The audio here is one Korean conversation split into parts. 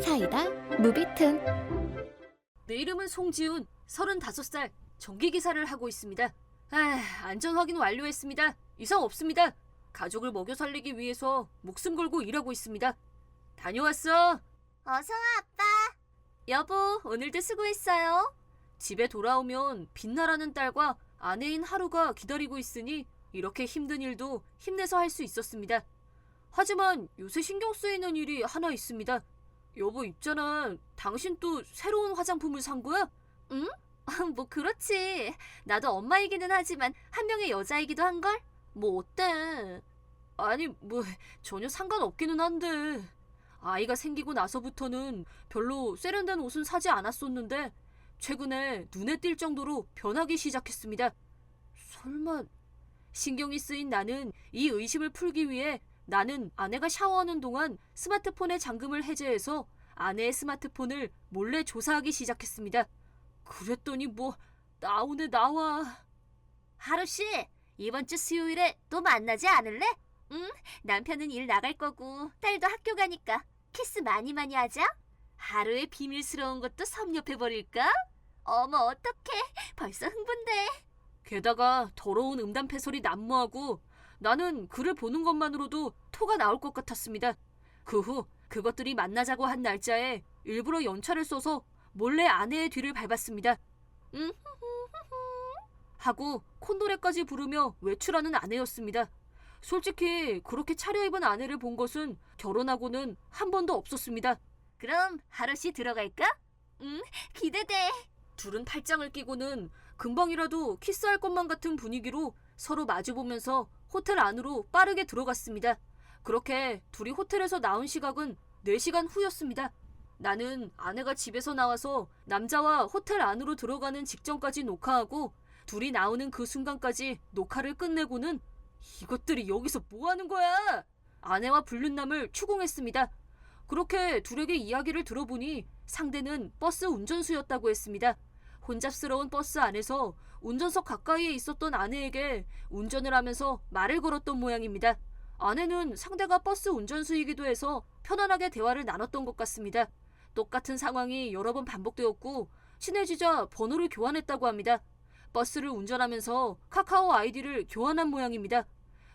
사이다 무비튼. 내 이름은 송지훈, 35살, 전기기사를 하고 있습니다. 안전 확인 완료했습니다. 이상 없습니다. 가족을 먹여 살리기 위해서 목숨 걸고 일하고 있습니다. 다녀왔어. 어서와, 아빠. 여보, 오늘도 수고했어요. 집에 돌아오면 빛나라는 딸과 아내인 하루가 기다리고 있으니 이렇게 힘든 일도 힘내서 할 수 있었습니다. 하지만 요새 신경 쓰이는 일이 하나 있습니다. 여보, 있잖아. 당신 또 새로운 화장품을 산 거야? 응? 뭐 그렇지. 나도 엄마이기는 하지만 한 명의 여자이기도 한걸? 뭐 어때? 아니, 뭐 전혀 상관없기는 한데 아이가 생기고 나서부터는 별로 세련된 옷은 사지 않았었는데 최근에 눈에 띌 정도로 변하기 시작했습니다. 설마... 신경이 쓰인 나는 이 의심을 풀기 위해 나는 아내가 샤워하는 동안 스마트폰의 잠금을 해제해서 아내의 스마트폰을 몰래 조사하기 시작했습니다. 그랬더니 뭐 나오네 나와. 하루씨, 이번 주 수요일에 또 만나지 않을래? 응? 남편은 일 나갈 거고 딸도 학교 가니까 키스 많이 하자. 하루의 비밀스러운 것도 섭렵해버릴까? 어머, 어떡해. 벌써 흥분돼. 게다가 더러운 음담패 소리 난무하고 나는 그를 보는 것만으로도 토가 나올 것 같았습니다. 그 후 그것들이 만나자고 한 날짜에 일부러 연차를 써서 몰래 아내의 뒤를 밟았습니다. 하고 콧노래까지 부르며 외출하는 아내였습니다. 솔직히 그렇게 차려입은 아내를 본 것은 결혼하고는 한 번도 없었습니다. 그럼 하루씨 들어갈까? 응, 기대돼. 둘은 팔짱을 끼고는 금방이라도 키스할 것만 같은 분위기로 서로 마주보면서 호텔 안으로 빠르게 들어갔습니다. 그렇게 둘이 호텔에서 나온 시각은 4시간 후였습니다. 나는 아내가 집에서 나와서 남자와 호텔 안으로 들어가는 직전까지 녹화하고 둘이 나오는 그 순간까지 녹화를 끝내고는 이것들이 여기서 뭐 하는 거야? 아내와 불륜남을 추궁했습니다. 그렇게 둘에게 이야기를 들어보니 상대는 버스 운전수였다고 했습니다. 혼잡스러운 버스 안에서 운전석 가까이에 있었던 아내에게 운전을 하면서 말을 걸었던 모양입니다. 아내는 상대가 버스 운전수이기도 해서 편안하게 대화를 나눴던 것 같습니다. 똑같은 상황이 여러 번 반복되었고 친해지자 번호를 교환했다고 합니다. 버스를 운전하면서 카카오 아이디를 교환한 모양입니다.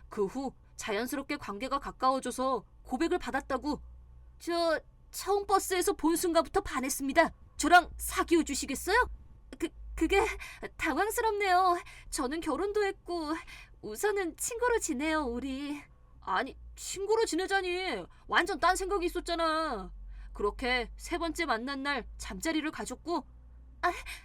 그 후 자연스럽게 관계가 가까워져서 고백을 받았다고. 처음 버스에서 본 순간부터 반했습니다. 저랑 사귀어 주시겠어요? 그게 당황스럽네요. 저는 결혼도 했고 우선은 친구로 지내요, 우리. 아니, 친구로 지내자니 완전 딴 생각이 있었잖아. 그렇게 3번째 만난 날 잠자리를 가졌고.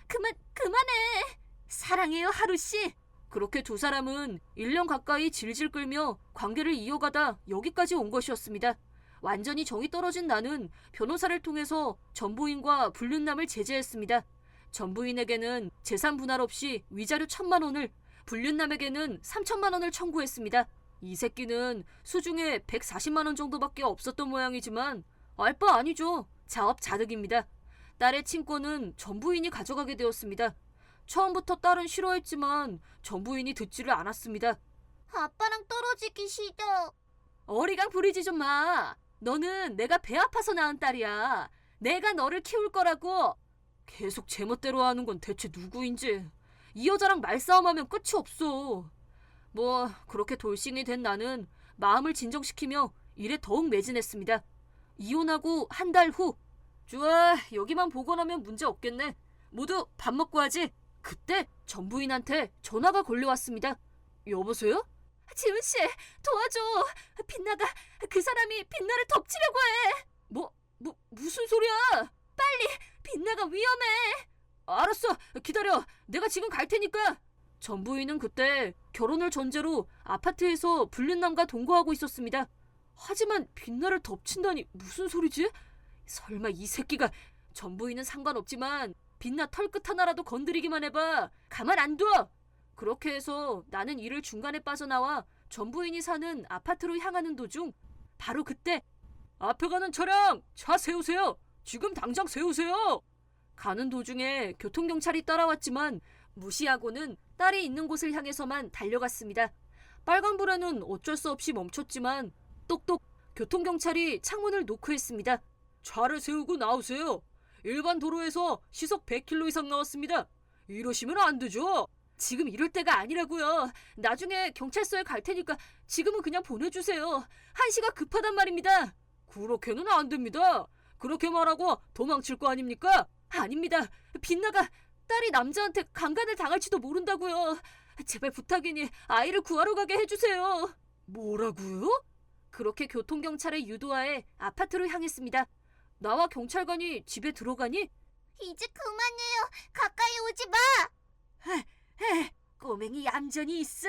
그만해. 사랑해요, 하루씨. 그렇게 두 사람은 1년 가까이 질질 끌며 관계를 이어가다 여기까지 온 것이었습니다. 완전히 정이 떨어진 나는 변호사를 통해서 전부인과 불륜남을 제재했습니다. 전부인에게는 재산 분할 없이 위자료 1,000만 원을, 불륜남에게는 3,000만 원을 청구했습니다. 이 새끼는 수중에 140만 원 정도밖에 없었던 모양이지만 알 바 아니죠. 자업자득입니다. 딸의 친권은 전부인이 가져가게 되었습니다. 처음부터 딸은 싫어했지만 전부인이 듣지를 않았습니다. 아빠랑 떨어지기 싫어. 어리광 부리지 좀 마. 너는 내가 배 아파서 낳은 딸이야. 내가 너를 키울 거라고. 계속 제멋대로 하는 건 대체 누구인지. 이 여자랑 말싸움하면 끝이 없어. 뭐 그렇게 돌싱이 된 나는 마음을 진정시키며 일에 더욱 매진했습니다. 이혼하고 한 달 후. 좋아, 여기만 보고 나면 문제 없겠네. 모두 밥 먹고 하지. 그때 전부인한테 전화가 걸려왔습니다. 여보세요? 지훈씨, 도와줘. 빛나가, 그 사람이 빛나를 덮치려고 해. 무슨 소리야? 빨리, 빛나가 위험해. 알았어, 기다려. 내가 지금 갈 테니까. 전부인은 그때 결혼을 전제로 아파트에서 불륜남과 동거하고 있었습니다. 하지만 빛나를 덮친다니 무슨 소리지? 설마 이 새끼가... 전부인은 상관없지만 빛나 털끝 하나라도 건드리기만 해봐 가만 안 둬. 그렇게 해서 나는 일을 중간에 빠져나와 전부인이 사는 아파트로 향하는 도중 바로 그때 앞에 가는 차량 차 세우세요. 지금 당장 세우세요. 가는 도중에 교통경찰이 따라왔지만 무시하고는 딸이 있는 곳을 향해서만 달려갔습니다. 빨간불에는 어쩔 수 없이 멈췄지만 똑똑 교통경찰이 창문을 노크했습니다. 차를 세우고 나오세요. 일반 도로에서 시속 100km 이상 나왔습니다. 이러시면 안 되죠. 지금 이럴 때가 아니라고요. 나중에 경찰서에 갈 테니까 지금은 그냥 보내주세요. 한시가 급하단 말입니다. 그렇게는 안 됩니다. 그렇게 말하고 도망칠 거 아닙니까? 아닙니다. 빛나가 딸이 남자한테 강간을 당할지도 모른다고요. 제발 부탁이니 아이를 구하러 가게 해주세요. 뭐라고요? 그렇게 교통경찰의 유도하에 아파트로 향했습니다. 나와 경찰관이 집에 들어가니 이제 그만해요. 가까이 오지 마. 꼬맹이 얌전히 있어.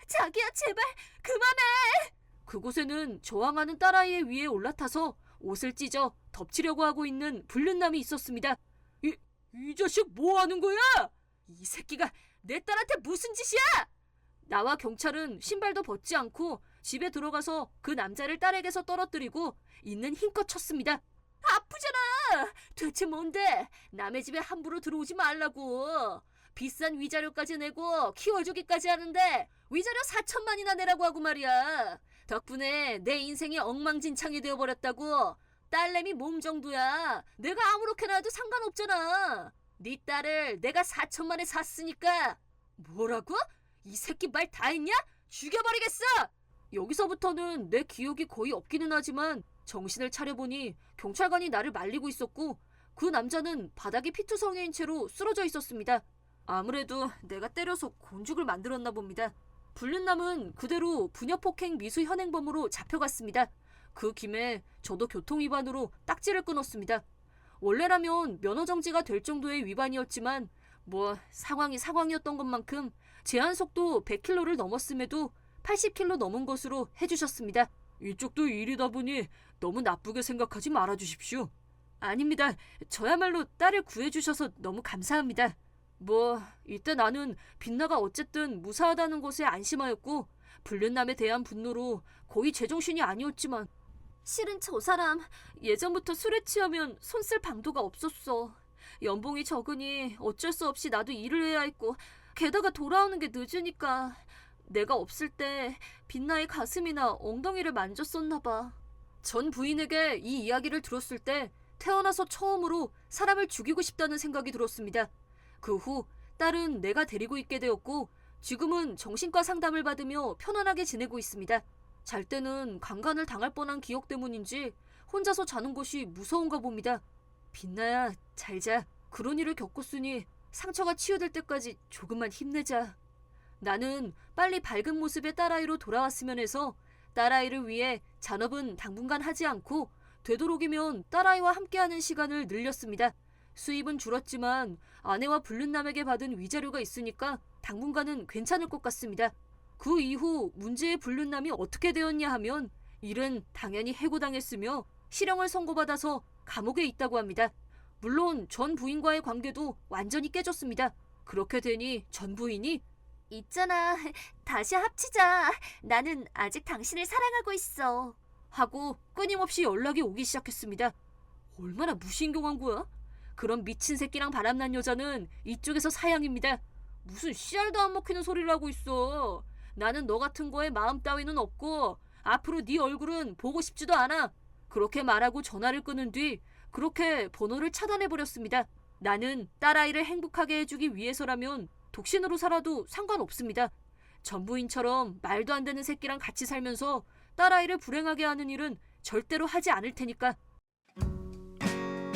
자기야 제발 그만해. 그곳에는 저항하는 딸아이의 위에 올라타서 옷을 찢어 덮치려고 하고 있는 불륜남이 있었습니다. 이 자식 뭐 하는 거야? 이 새끼가 내 딸한테 무슨 짓이야? 나와 경찰은 신발도 벗지 않고 집에 들어가서 그 남자를 딸에게서 떨어뜨리고 있는 힘껏 쳤습니다. 아프잖아. 대체 뭔데? 남의 집에 함부로 들어오지 말라고. 비싼 위자료까지 내고 키워주기까지 하는데 위자료 4천만이나 내라고 하고 말이야. 덕분에 내 인생이 엉망진창이 되어버렸다고. 딸내미 몸 정도야. 내가 아무렇게나 해도 상관없잖아. 네 딸을 내가 4천만에 샀으니까. 뭐라고? 이 새끼 말 다 했냐? 죽여버리겠어! 여기서부터는 내 기억이 거의 없기는 하지만 정신을 차려보니 경찰관이 나를 말리고 있었고 그 남자는 바닥에 피투성이인 채로 쓰러져 있었습니다. 아무래도 내가 때려서 곤죽을 만들었나 봅니다. 불륜남은 그대로 부녀폭행 미수 현행범으로 잡혀갔습니다. 그 김에 저도 교통위반으로 딱지를 끊었습니다. 원래라면 면허정지가 될 정도의 위반이었지만 상황이 상황이었던 것만큼 제한속도 100km를 넘었음에도 80km 넘은 것으로 해주셨습니다. 이쪽도 일이다 보니 너무 나쁘게 생각하지 말아주십시오. 아닙니다. 저야말로 딸을 구해주셔서 너무 감사합니다. 이때 나는 빛나가 어쨌든 무사하다는 것에 안심하였고 불륜남에 대한 분노로 거의 제정신이 아니었지만 실은 저 사람 예전부터 술에 취하면 손 쓸 방도가 없었어. 연봉이 적으니 어쩔 수 없이 나도 일을 해야 했고 게다가 돌아오는 게 늦으니까 내가 없을 때 빛나의 가슴이나 엉덩이를 만졌었나 봐. 전 부인에게 이 이야기를 들었을 때 태어나서 처음으로 사람을 죽이고 싶다는 생각이 들었습니다. 그 후 딸은 내가 데리고 있게 되었고 지금은 정신과 상담을 받으며 편안하게 지내고 있습니다. 잘 때는 강간을 당할 뻔한 기억 때문인지 혼자서 자는 것이 무서운가 봅니다. 빛나야 잘 자. 그런 일을 겪었으니 상처가 치유될 때까지 조금만 힘내자. 나는 빨리 밝은 모습의 딸아이로 돌아왔으면 해서 딸아이를 위해 잔업은 당분간 하지 않고 되도록이면 딸아이와 함께하는 시간을 늘렸습니다. 수입은 줄었지만 아내와 불륜남에게 받은 위자료가 있으니까 당분간은 괜찮을 것 같습니다. 그 이후 문제의 불륜남이 어떻게 되었냐 하면 일은 당연히 해고당했으며 실형을 선고받아서 감옥에 있다고 합니다. 물론 전 부인과의 관계도 완전히 깨졌습니다. 그렇게 되니 전 부인이 있잖아. 다시 합치자. 나는 아직 당신을 사랑하고 있어. 하고 끊임없이 연락이 오기 시작했습니다. 얼마나 무신경한 거야? 그런 미친 새끼랑 바람난 여자는 이쪽에서 사양입니다. 무슨 씨알도 안 먹히는 소리를 하고 있어. 나는 너 같은 거에 마음 따위는 없고 앞으로 네 얼굴은 보고 싶지도 않아. 그렇게 말하고 전화를 끊은 뒤 그렇게 번호를 차단해버렸습니다. 나는 딸아이를 행복하게 해주기 위해서라면 독신으로 살아도 상관없습니다. 전부인처럼 말도 안 되는 새끼랑 같이 살면서 딸아이를 불행하게 하는 일은 절대로 하지 않을 테니까.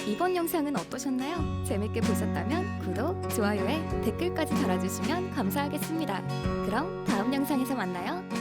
이번 영상은 어떠셨나요? 재밌게 보셨다면 구독, 좋아요에 댓글까지 달아주시면 감사하겠습니다. 그럼 다음 영상에서 만나요.